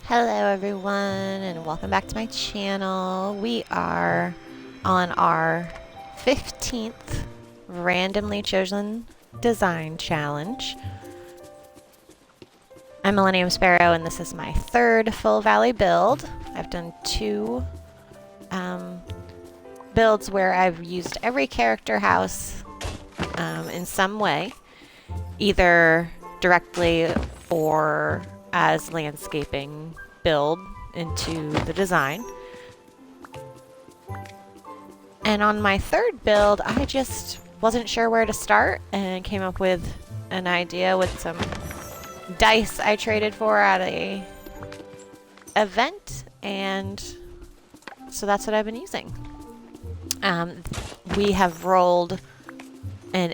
Hello everyone and welcome back to my channel. We are on our 15th randomly chosen design challenge. I'm Millennium Sparrow and this is my third full valley build. I've done two builds where I've used every character house in some way, either directly or as landscaping build into the design. And on my third build, I just wasn't sure where to start and came up with an idea with some dice I traded for at a event, and so that's what I've been using. We have rolled an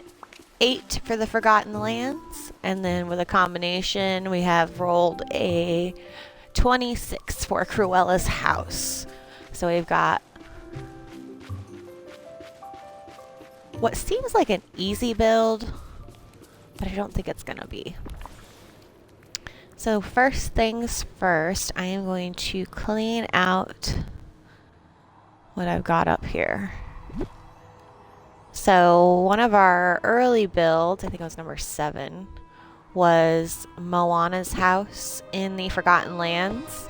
8 for the Forgotten Lands, and then with a combination we have rolled a 26 for Cruella's house. So we've got what seems like an easy build, but I don't think it's gonna be. So first things first, I am going to clean out what I've got up here. So one of our early builds, I think it was number 7, was Moana's house in the Forgotten Lands,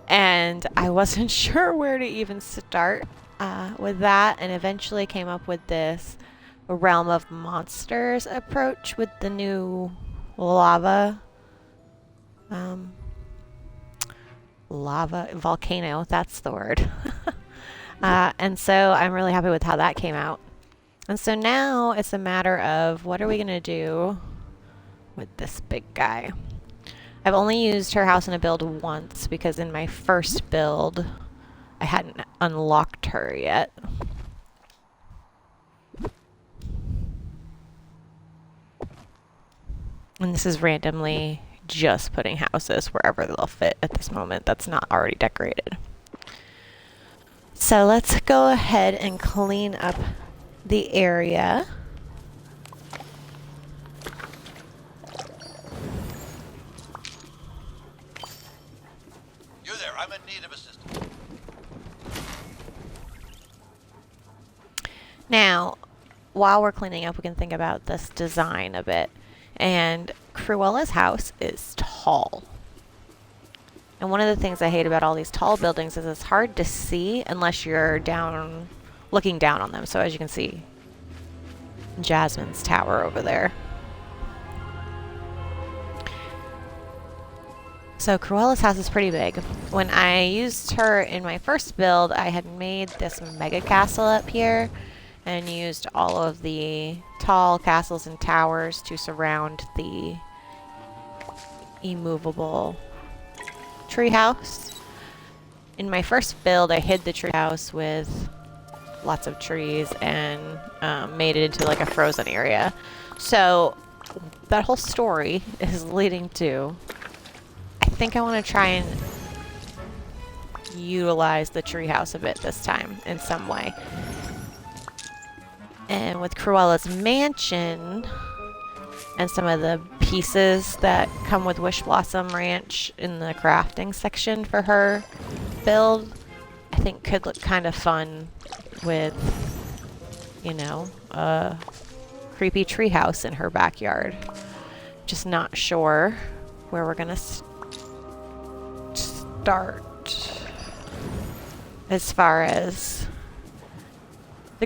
and I wasn't sure where to even start with that, and eventually came up with this Realm of Monsters approach with the new lava volcano, that's the word. And so I'm really happy with how that came out. And so now it's a matter of what are we going to do with this big guy. I've only used her house in a build once because in my first build I hadn't unlocked her yet. And this is randomly just putting houses wherever they'll fit at this moment that's not already decorated. So let's go ahead and clean up the area. You there, I'm in need of assistance. Now, while we're cleaning up, we can think about this design a bit. And Cruella's house is tall. And one of the things I hate about all these tall buildings is it's hard to see unless you're looking down on them. So as you can see, Jasmine's tower over there. So Cruella's house is pretty big. When I used her in my first build, I had made this mega castle up here and used all of the tall castles and towers to surround the immovable treehouse. In my first build, I hid the treehouse with lots of trees and made it into like a frozen area. So that whole story is leading to, I think I want to try and utilize the treehouse a bit this time in some way. And with Cruella's mansion and some of the pieces that come with Wish Blossom Ranch in the crafting section for her build, I think could look kind of fun with, you know, a creepy treehouse in her backyard. Just not sure where we're gonna start as far as the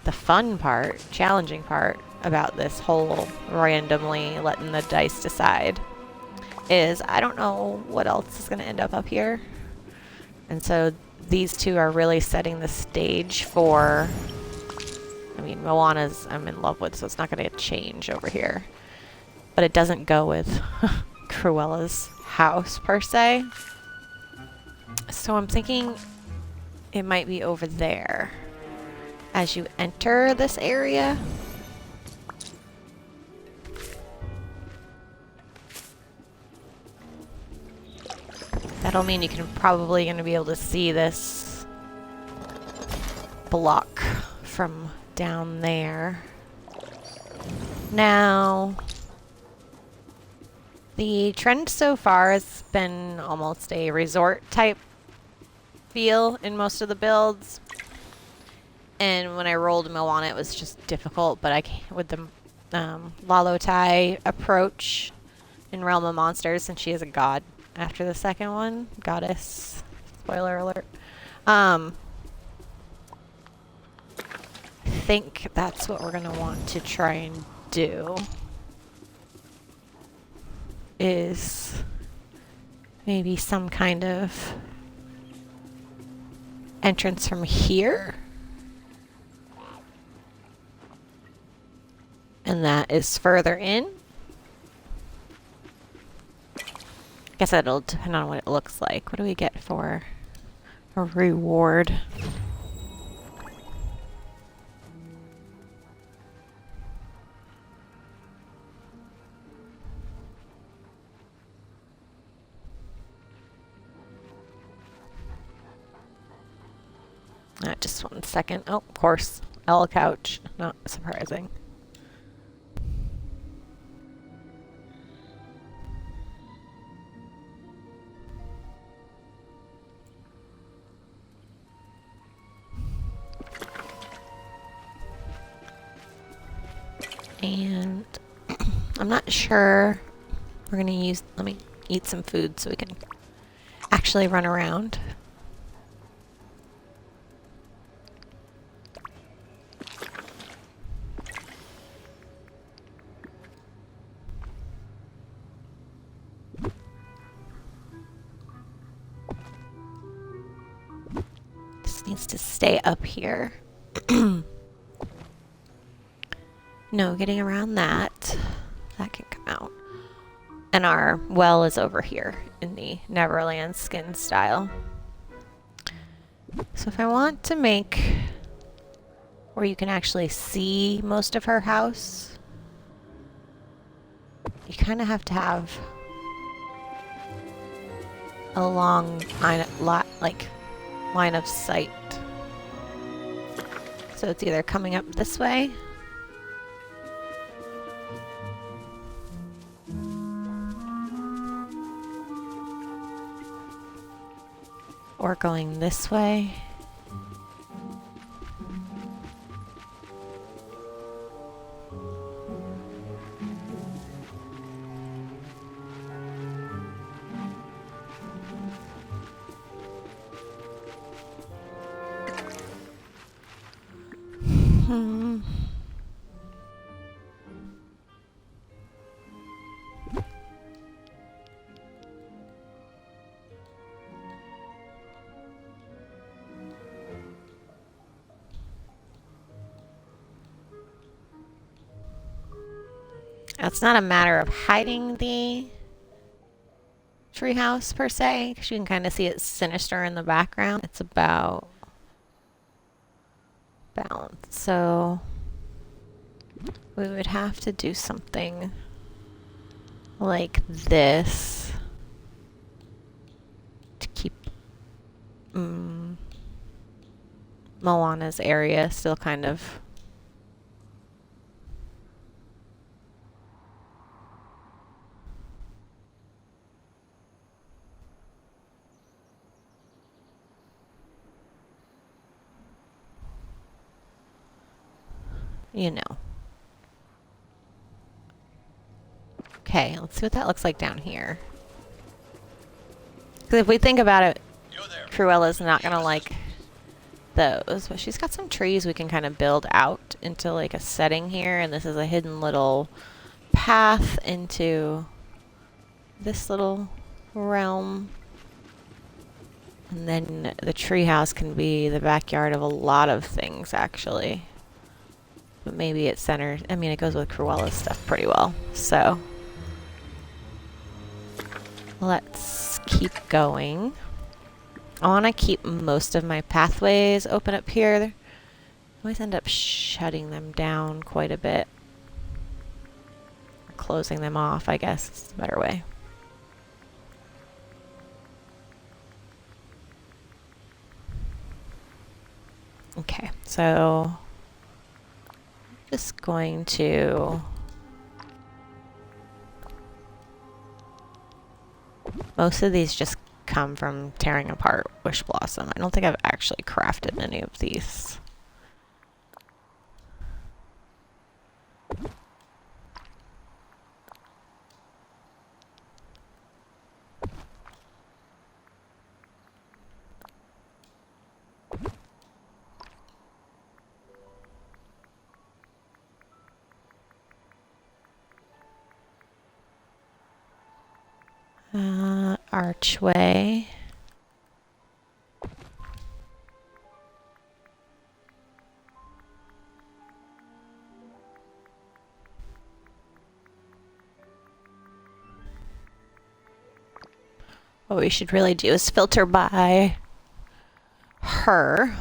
the fun part, challenging part about this whole randomly letting the dice decide is I don't know what else is going to end up here. And so these two are really setting the stage for, I mean, Moana's I'm in love with, so it's not going to change over here. But it doesn't go with Cruella's house per se. So I'm thinking it might be over there as you enter this area. That'll mean you can probably going to be able to see this block from down there. Now, The trend so far has been almost a resort type feel in most of the builds. And when I rolled Moana, it was just difficult, but with the Lalotai approach in Realm of Monsters, since she is a god after the second one, goddess, spoiler alert, I think that's what we're going to want to try and do, is maybe some kind of entrance from here. And that is further in. I guess that'll depend on what it looks like. What do we get for a reward? Just 1 second. Oh, of course. L couch. Not surprising. And I'm not sure. We're going to let me eat some food so we can actually run around. This needs to stay up here. No, getting around that. That can come out. And our well is over here in the Neverland skin style. So if I want to make where you can actually see most of her house, you kind of have to have a long line of sight. So it's either coming up this way or going this way. It's not a matter of hiding the treehouse per se, because you can kind of see it sinister in the background. It's about balance. So we would have to do something like this to keep Moana's area still kind of you know. Okay, let's see what that looks like down here. Because if we think about it, Cruella's not going to like those. But she's got some trees we can kind of build out into like a setting here. And this is a hidden little path into this little realm. And then the treehouse can be the backyard of a lot of things, actually. But maybe it centers... I mean, it goes with Cruella's stuff pretty well. So let's keep going. I want to keep most of my pathways open up here. I always end up shutting them down quite a bit. Or closing them off, I guess is the better way. Okay, so just going to Most of these just come from tearing apart Wish Blossom. I don't think I've actually crafted any of these. Archway. What we should really do is filter by her.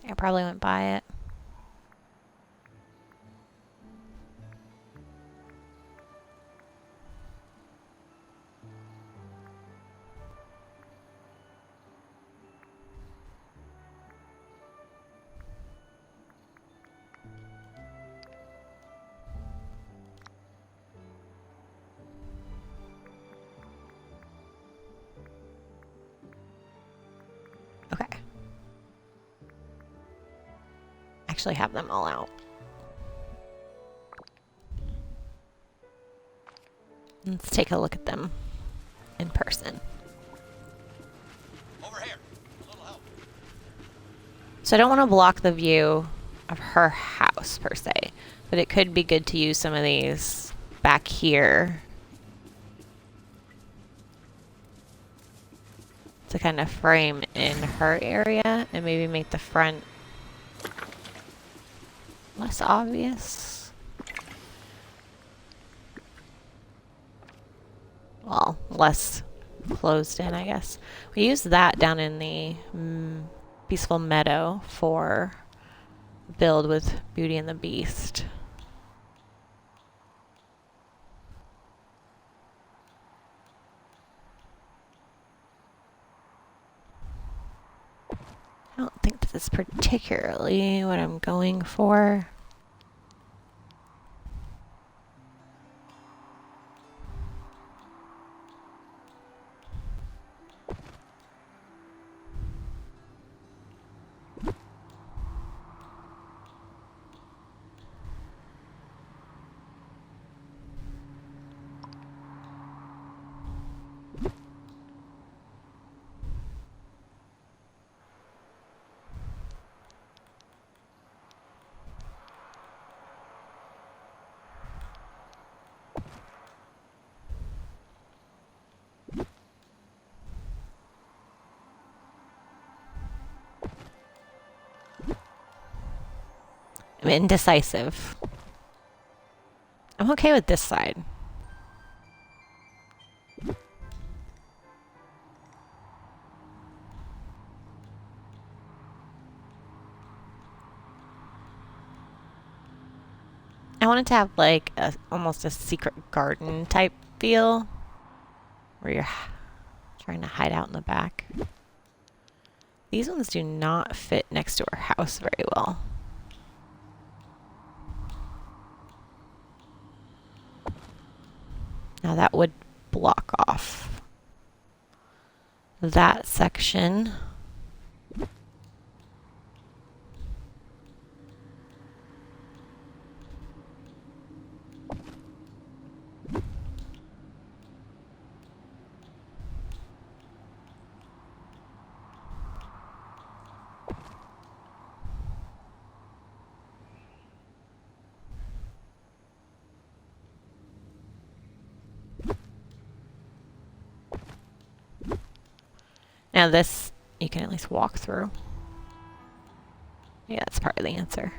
I probably went by it. Okay. Actually have them all out. Let's take a look at them in person. Over here. A little help. So I don't want to block the view of her house per se, but it could be good to use some of these back here to kind of frame in her area and maybe make the front less obvious. Well, less closed in, I guess. We use that down in the Peaceful Meadow for build with Beauty and the Beast. I don't think this is particularly what I'm going for. I'm indecisive. I'm okay with this side. I wanted to have like almost a secret garden type feel where you're trying to hide out in the back. These ones do not fit next to our house very well. Now that would block off that section. Now this, you can at least walk through. Yeah, that's part of the answer.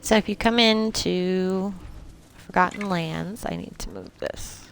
So if you come into Forgotten Lands, I need to move this.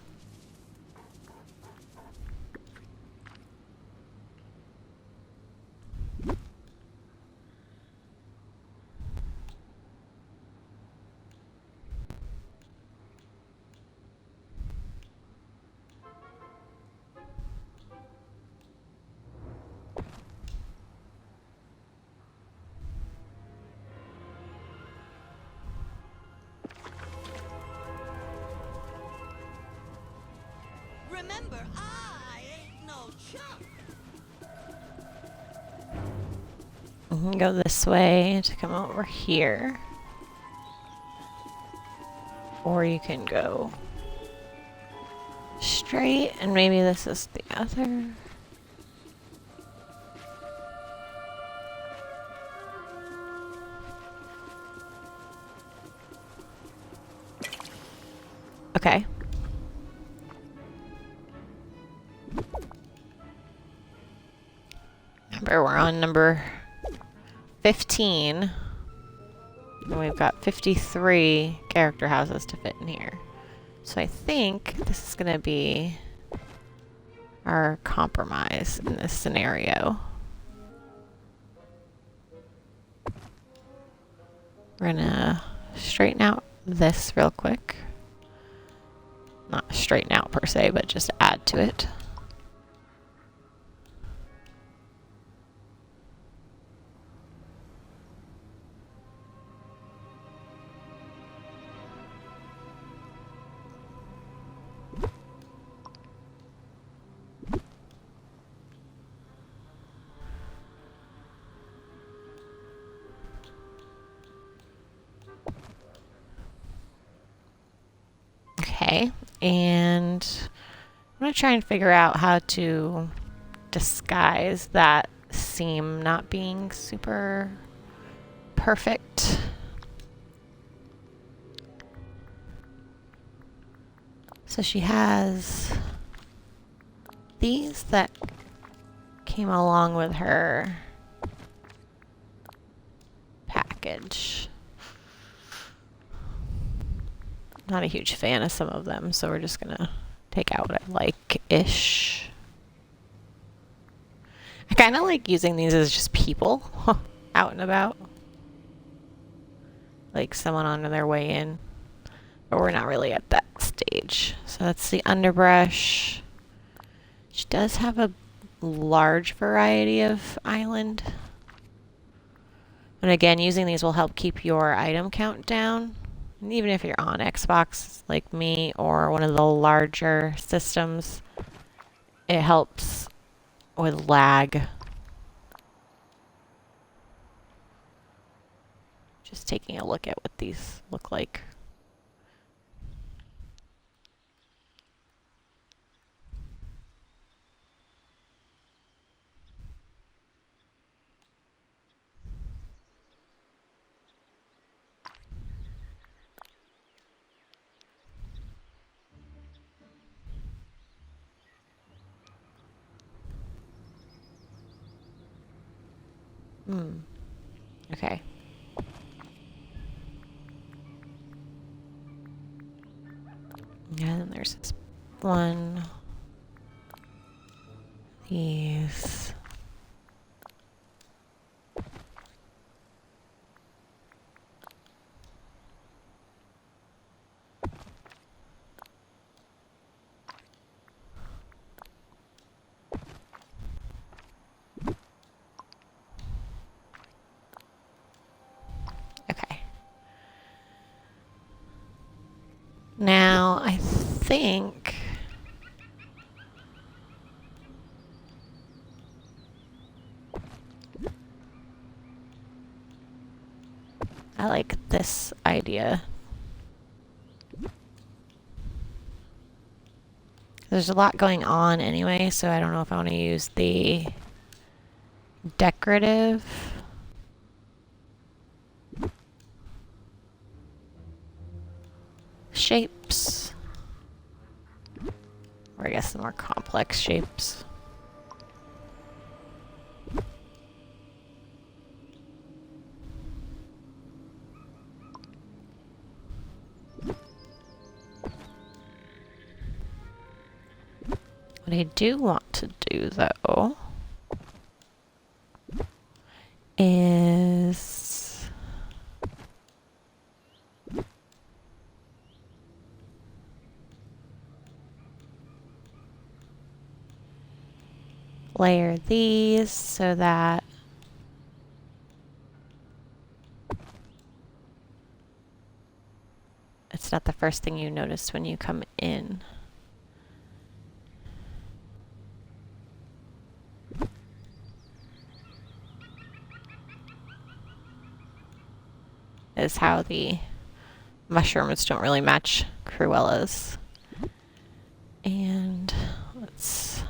Remember, I ain't no chump. You can go this way to come over here. Or you can go straight, and maybe this is the other. Okay. Remember, we're on number 15. And we've got 53 character houses to fit in here. So I think this is going to be our compromise in this scenario. We're going to straighten out this real quick. Not straighten out per se, but just add to it. Okay, and I'm going to try and figure out how to disguise that seam not being super perfect. So she has these that came along with her package. Not a huge fan of some of them, so we're just gonna take out what I like-ish. I kind of like using these as just people out and about. Like someone on their way in. But we're not really at that stage. So that's the underbrush. She does have a large variety of island. And again, using these will help keep your item count down. And even if you're on Xbox like me or one of the larger systems, it helps with lag. Just taking a look at what these look like. Okay. And then there's this one. These. Okay. Now, I think I like this idea. There's a lot going on anyway, so I don't know if I want to use the decorative. Shapes. Or I guess the more complex shapes. What I do want to do, though, is layer these so that it's not the first thing you notice when you come in. Is how the mushrooms don't really match Cruella's. And let's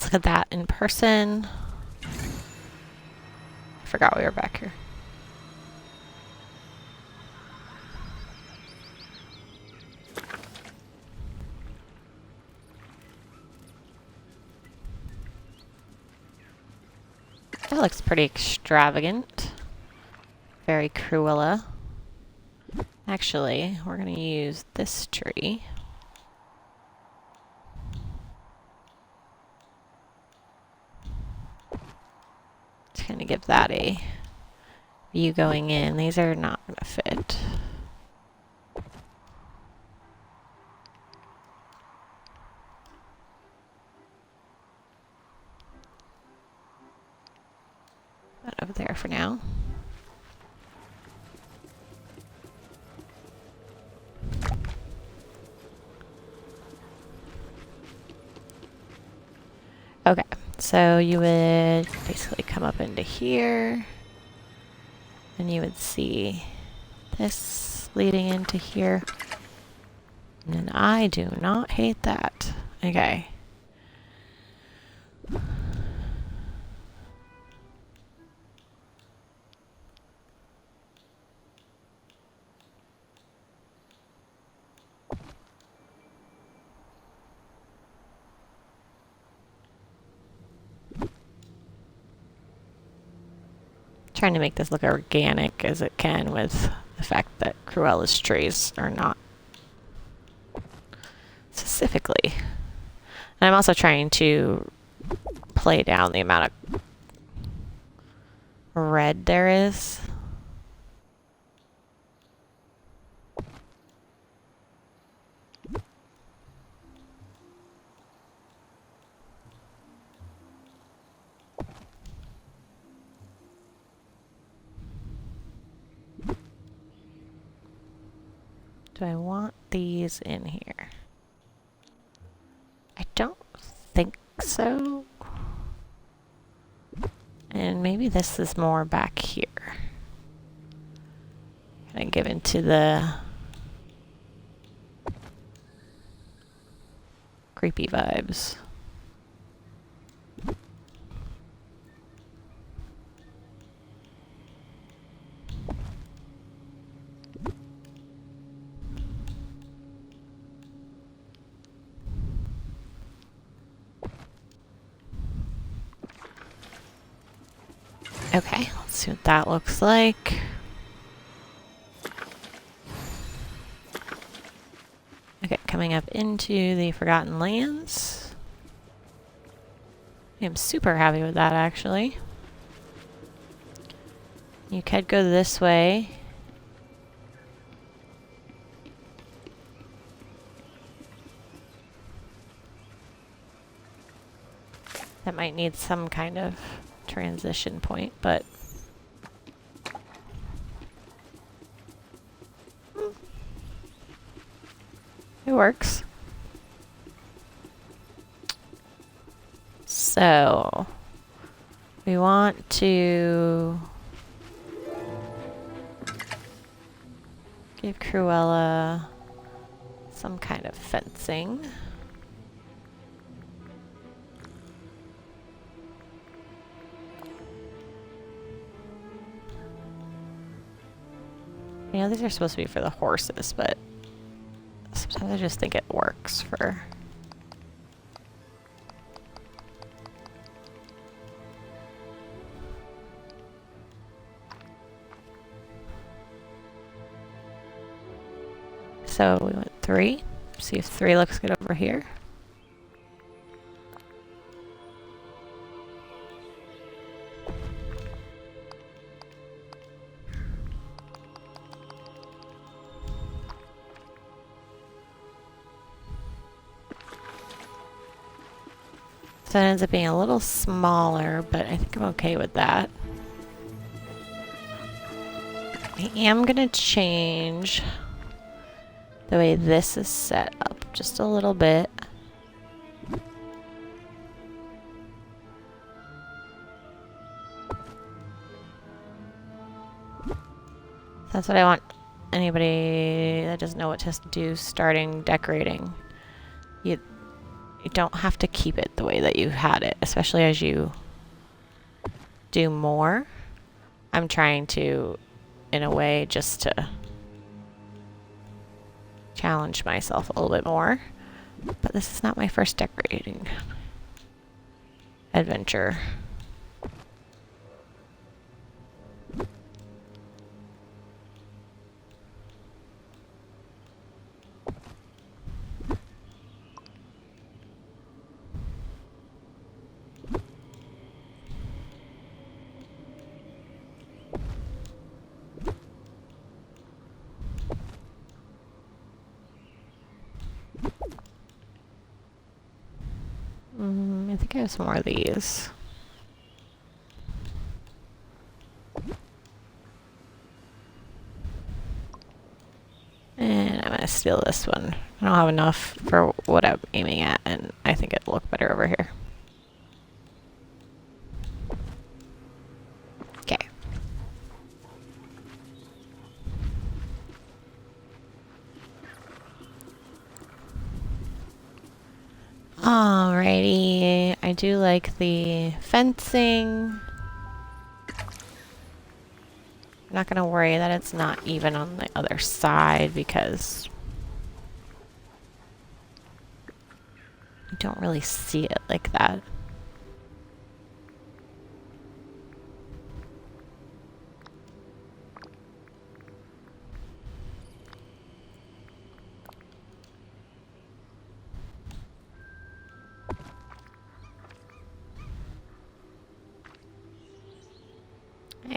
look at that in person. I forgot we were back here. That looks pretty extravagant. Very Cruella. Actually, we're going to use this tree. To kind of give that a view going in. These are not going to fit. That over there for now. Okay, so you would basically come up into here, and you would see this leading into here. And I do not hate that. Okay. Trying to make this look organic as it can with the fact that Cruella's trees are not specifically. And I'm also trying to play down the amount of red there is. Do I want these in here? I don't think so. And maybe this is more back here. Kind of give into the creepy vibes. Okay, let's see what that looks like. Okay, coming up into the Forgotten Lands. I'm super happy with that, actually. You could go this way. That might need some kind of transition point, but it works. So we want to give Cruella some kind of fencing. You know, these are supposed to be for the horses, but sometimes I just think it works for... So we went 3. See if 3 looks good over here. So it ends up being a little smaller, but I think I'm okay with that. I am gonna change the way this is set up just a little bit. That's what I want anybody that doesn't know what to do starting decorating. You don't have to keep it the way that you had it, especially as you do more. I'm trying to, in a way, just to challenge myself a little bit more. But this is not my first decorating adventure. I think I have some more of these. And I'm gonna steal this one. I don't have enough for what I'm aiming at, and I think it'll look better over here. Okay. Alrighty, I do like the fencing. I'm not gonna worry that it's not even on the other side because you don't really see it like that.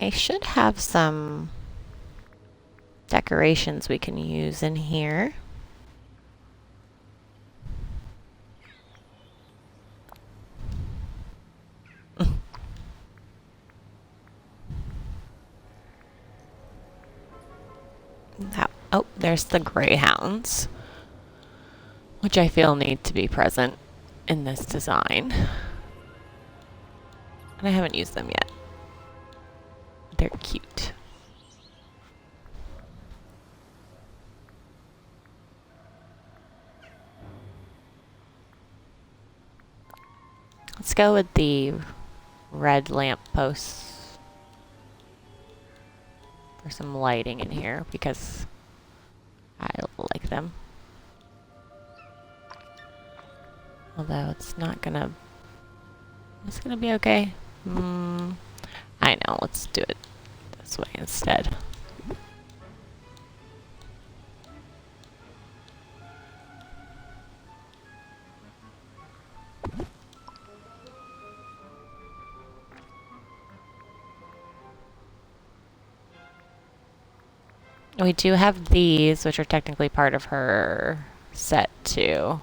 I should have some decorations we can use in here. Oh, there's the greyhounds, which I feel need to be present in this design. And I haven't used them yet. They're cute. Let's go with the red lamp posts for some lighting in here because I like them. Although it's not gonna... It's gonna be okay. I know, let's do it this way instead. We do have these, which are technically part of her set too.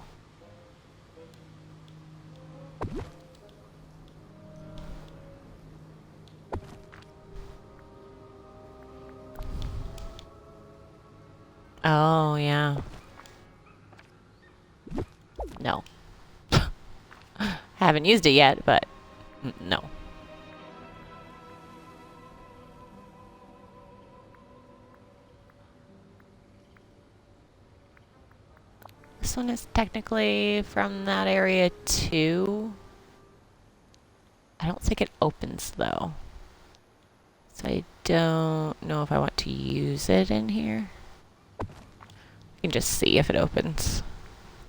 Oh, yeah. No. Haven't used it yet, but no. This one is technically from that area too. I don't think it opens though. So I don't know if I want to use it in here. You can just see if it opens.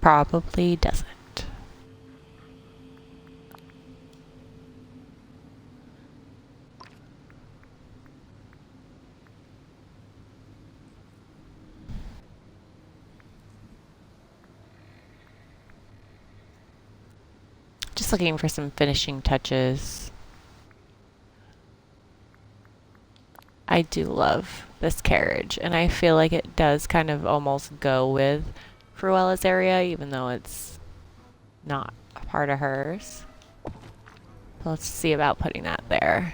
Probably doesn't. just looking for some finishing touches. I do love this carriage, and I feel like it does kind of almost go with Cruella's area, even though it's not a part of hers. So let's see about putting that there.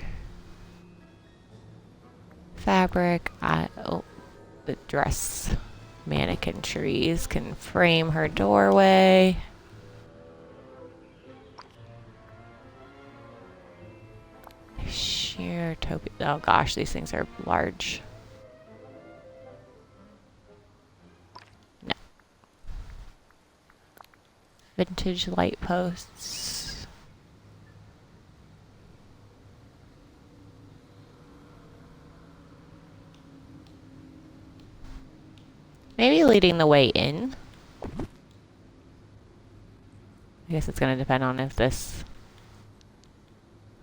Fabric. Oh, the dress mannequin trees can frame her doorway. Sheer topi. Oh gosh, these things are large. No. Vintage light posts. Maybe leading the way in. I guess it's going to depend on if this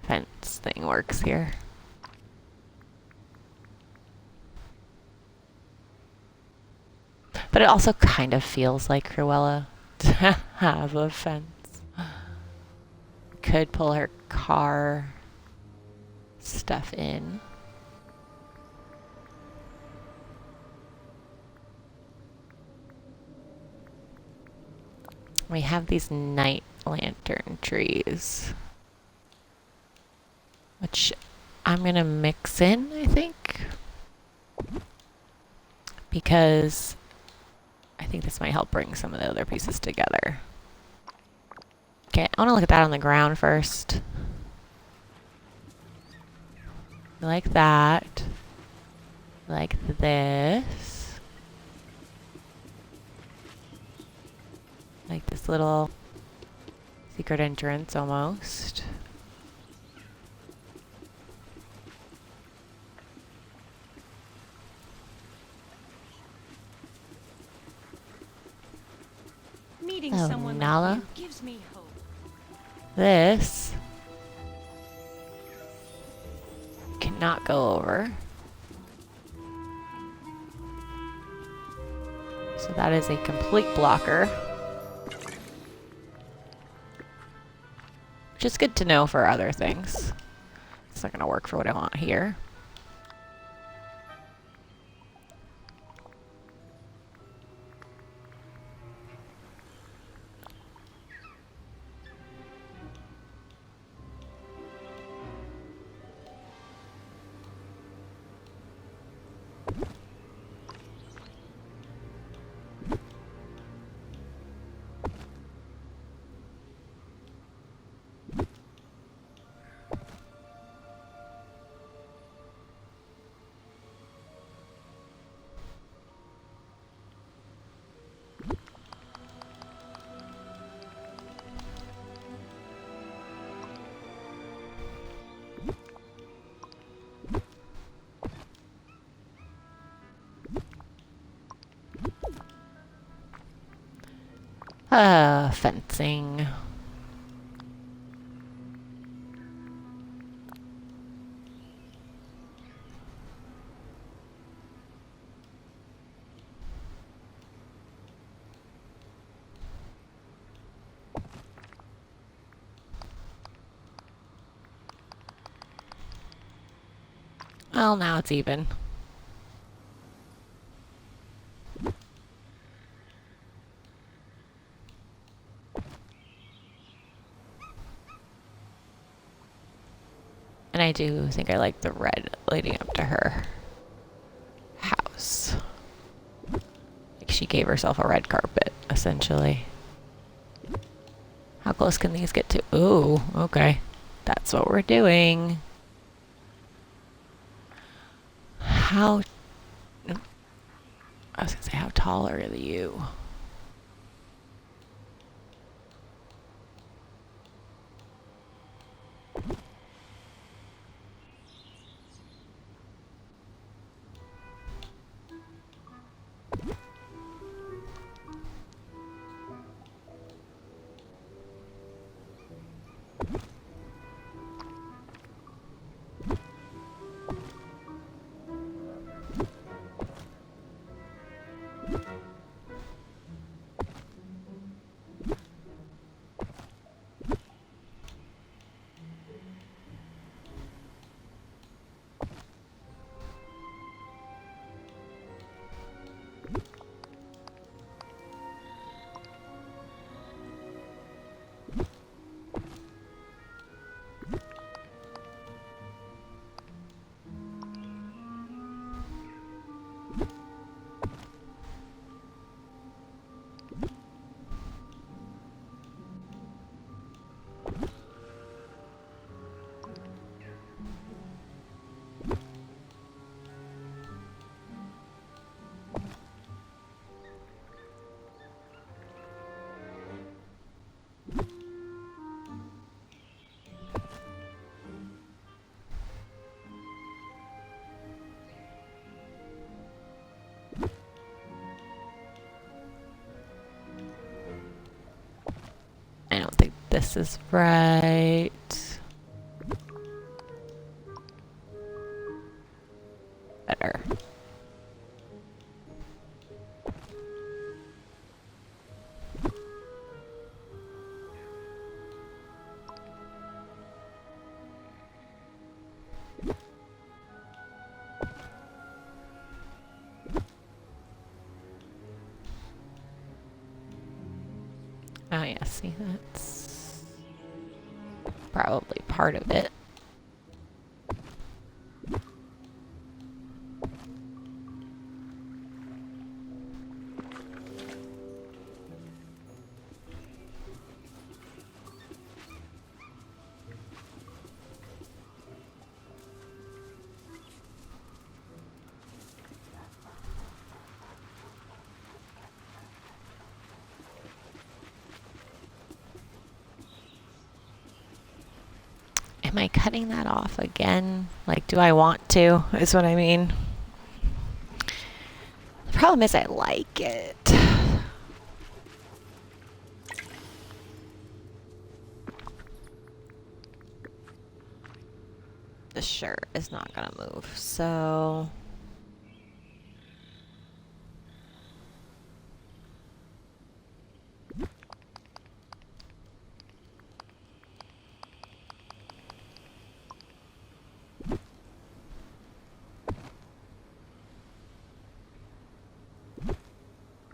fence thing works here. But it also kind of feels like Cruella to have a fence. Could pull her car stuff in. We have these night lantern trees, which I'm gonna mix in, I think, because I think this might help bring some of the other pieces together. Okay, I want to look at that on the ground first. I like that. I like this. Like this little secret entrance almost. Meeting Oh, someone Nala. like you gives me hope. This cannot go over. So that is a complete blocker. Which is good to know for other things. It's not going to work for what I want here. Fencing. Well, now it's even. And I do think I like the red leading up to her house. Like she gave herself a red carpet, essentially. How close can these get to? Ooh, okay. That's what we're doing. How... I was gonna say, how tall are you? this is right. Better. Oh yeah, see, that's probably part of it. Am I cutting that off again? Like, do I want to, is what I mean. The problem is I like it. The shirt is not gonna move, so...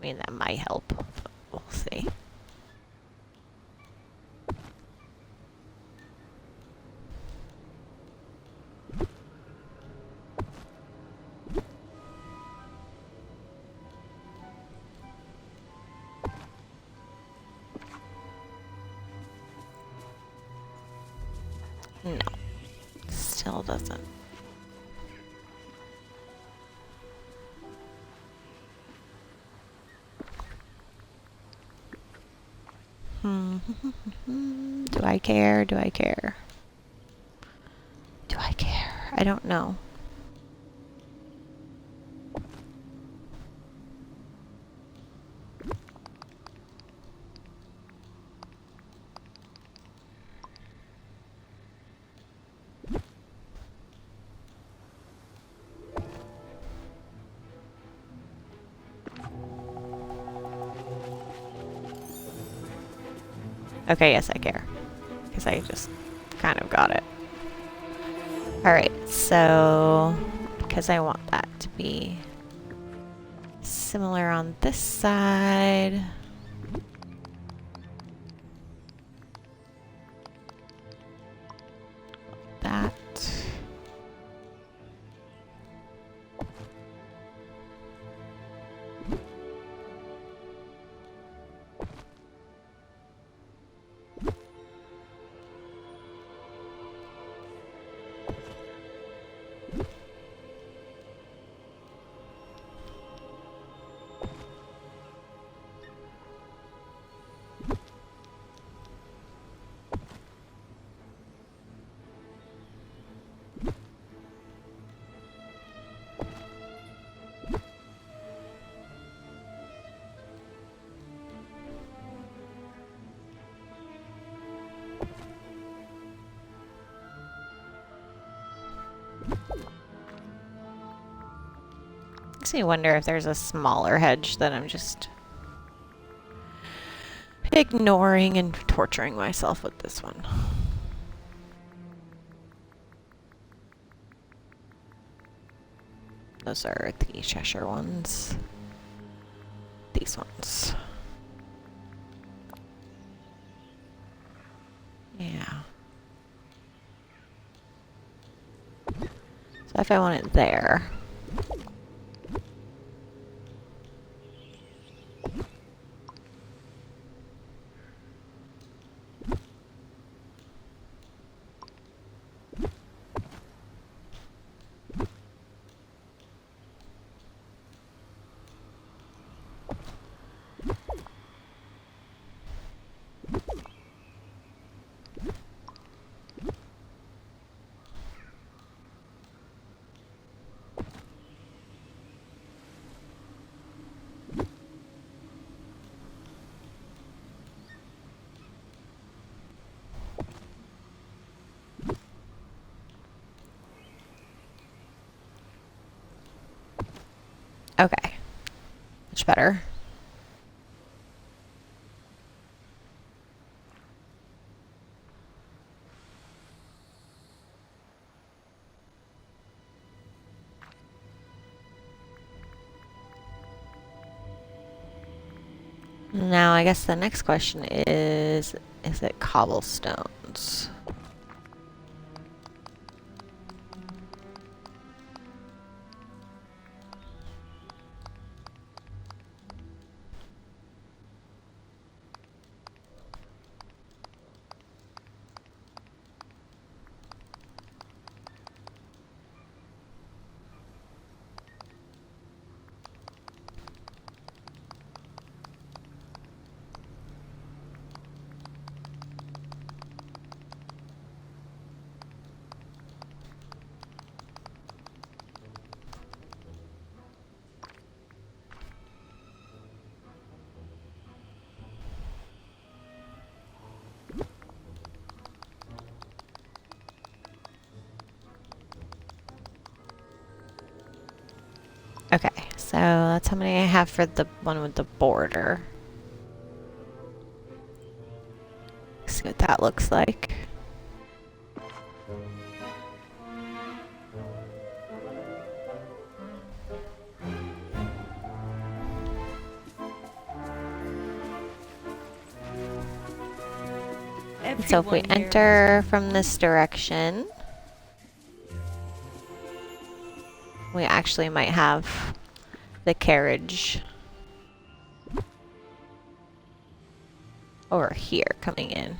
I mean, that might help, but we'll see. No, still doesn't. Do I care? Do I care? Do I care? I don't know. Okay, yes, I care. Because I just kind of got it. Alright, so... because I want that to be similar on this side. That. Makes me wonder if there's a smaller hedge that I'm just ignoring and torturing myself with this one. Those are the Cheshire ones. These ones. Yeah. So if I want it there. Okay. Much better. Now, I guess the next question is it cobblestones? Okay, so that's how many I have for the one with the border. See what that looks like. So if we Everyone here enter from this direction, we actually might have the carriage over here coming in.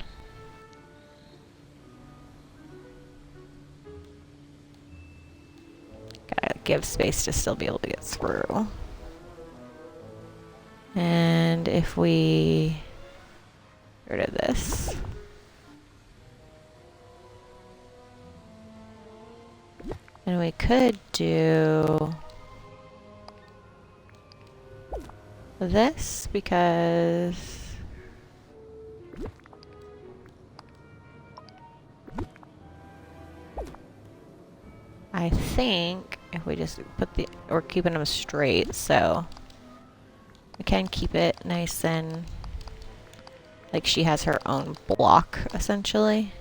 Gotta give space to still be able to get through. And if we get rid of this. And we could do this because I think if we just put we're keeping them straight, so we can keep it nice and like she has her own block essentially.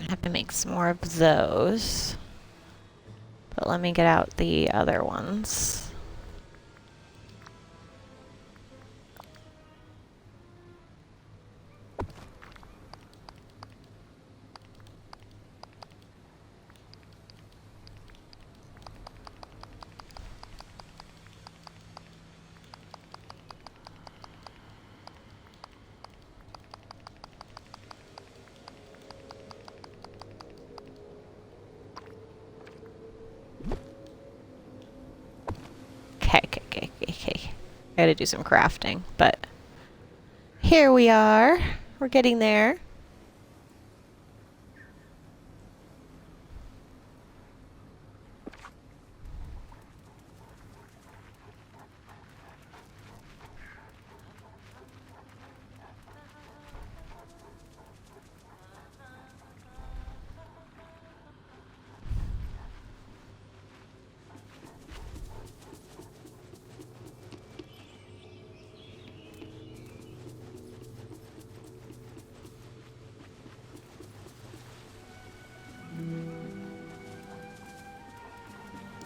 Have to make some more of those. But let me get out the other ones. Okay. I gotta do some crafting, but here we are. We're getting there.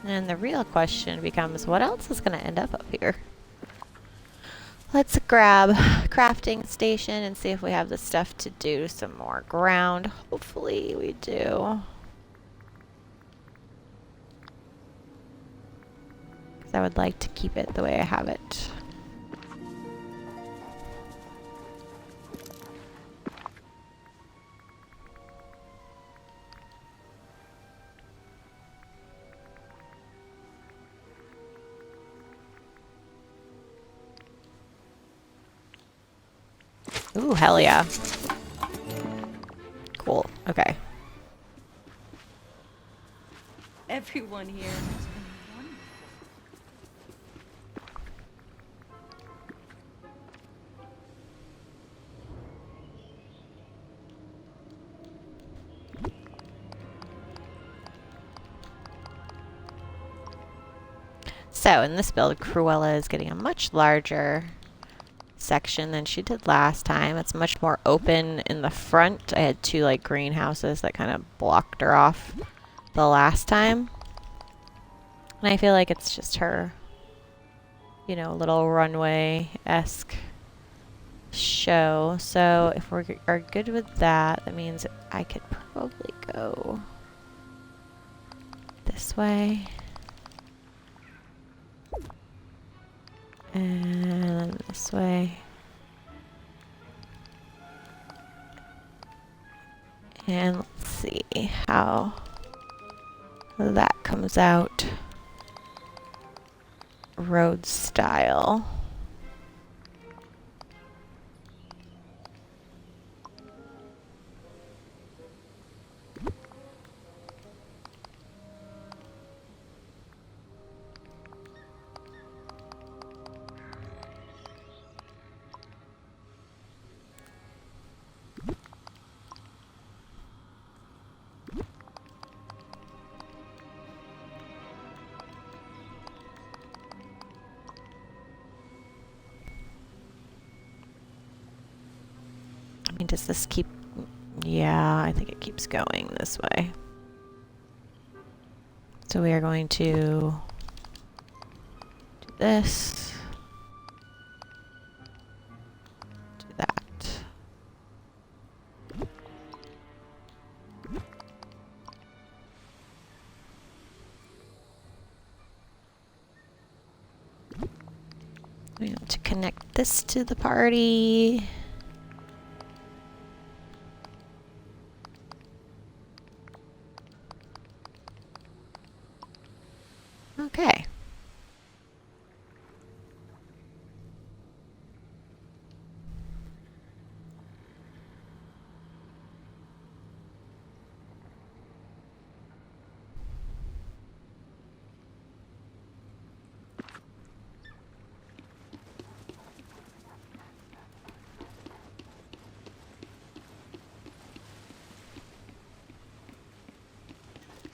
And the real question becomes, what else is going to end up here? Let's grab crafting station and see if we have the stuff to do some more ground. Hopefully we do. Because I would like to keep it the way I have it. Ooh, hell yeah. Cool. Okay. Everyone here has been wonderful. So in this build, Cruella is getting a much larger section than she did last time. It's much more open in the front. I had two like greenhouses that kind of blocked her off the last time. And I feel like it's just her, you know, little runway-esque show. So if we are good with that, that means I could probably go this way. And this way. And let's see how that comes out road style. I mean, does this keep... Yeah, I think it keeps going this way. So we are going to do this. Do that. We have to connect this to the party. Okay.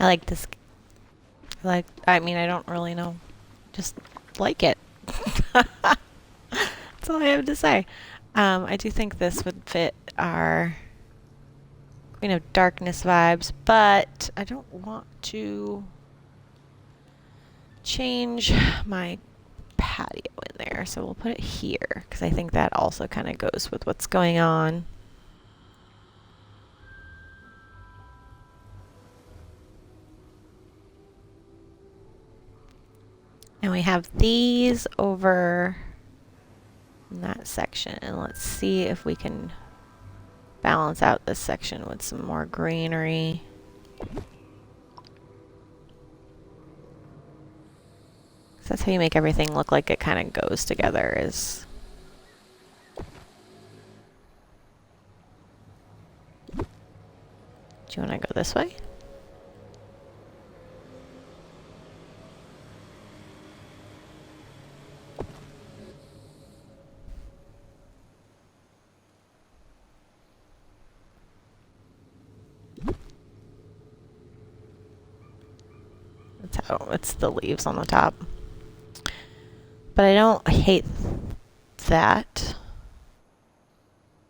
I like this. I mean, I don't really know. Just like it. That's all I have to say. I do think this would fit our Queen of Darkness vibes, but I don't want to change my patio in there, so we'll put it here, because I think that also kind of goes with what's going on. And we have these over in that section. And let's see if we can balance out this section with some more greenery. So that's how you make everything look like it kind of goes together, is... Do you want to go this way? It's the leaves on the top. But I don't hate that.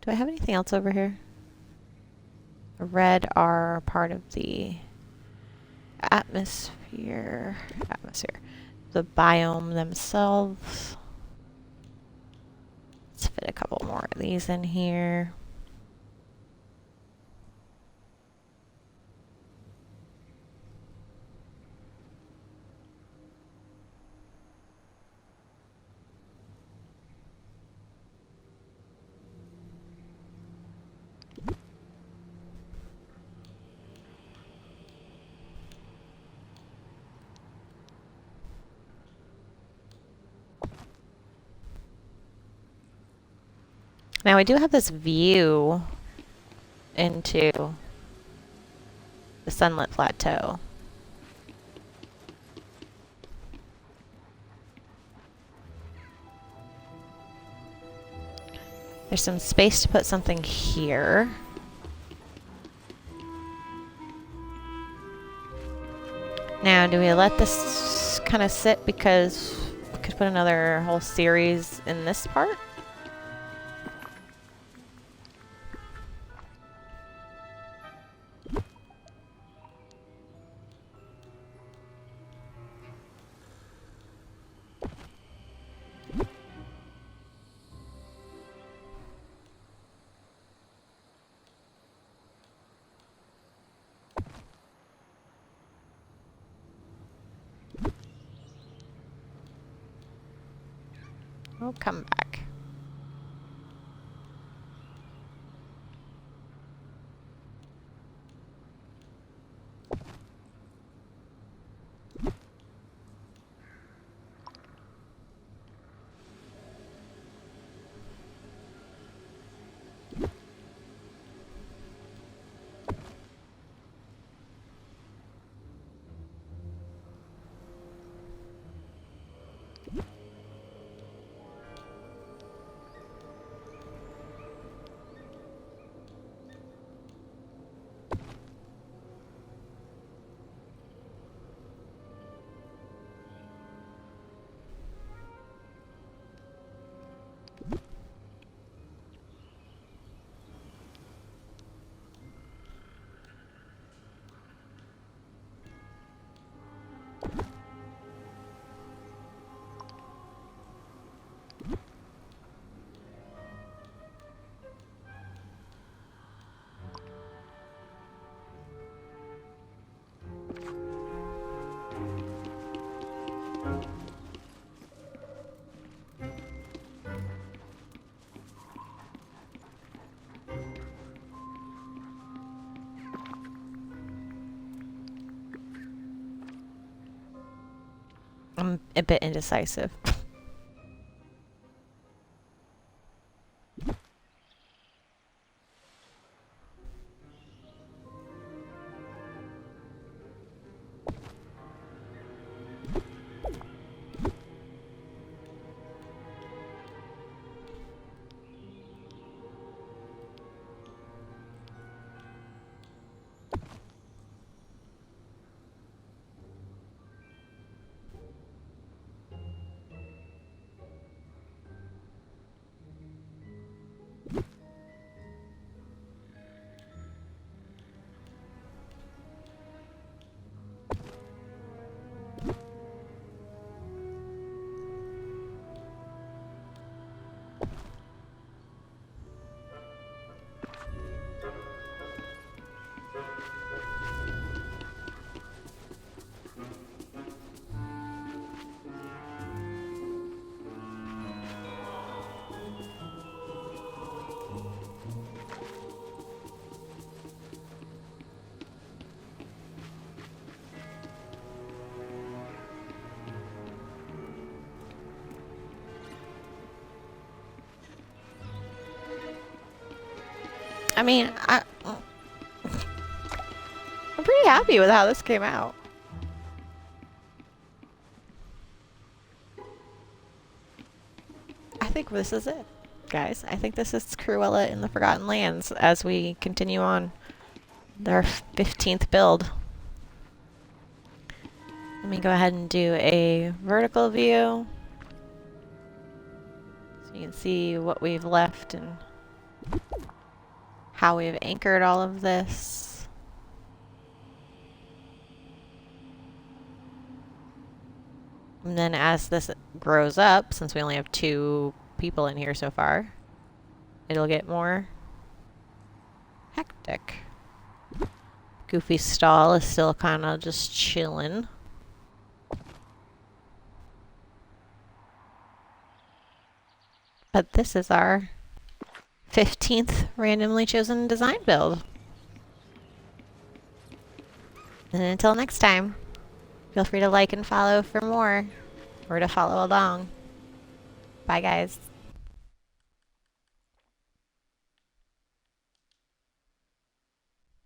Do I have anything else over here? Red are part of the atmosphere. The biome themselves. Let's fit a couple more of these in here. Now I do have this view into the sunlit plateau. There's some space to put something here. Now, do we let this kind of sit because we could put another whole series in this part. We'll come back. I'm a bit indecisive. I mean, I'm pretty happy with how this came out. I think this is it, guys. I think this is Cruella in the Forgotten Lands as we continue on their 15th build. Let me go ahead and do a vertical view so you can see what we've left and how we've anchored all of this. And then as this grows up, since we only have 2 people in here so far, it'll get more hectic. Goofy stall is still kind of just chilling. But this is our 15th randomly chosen design build. And until next time, feel free to like and follow for more, or to follow along. Bye, guys.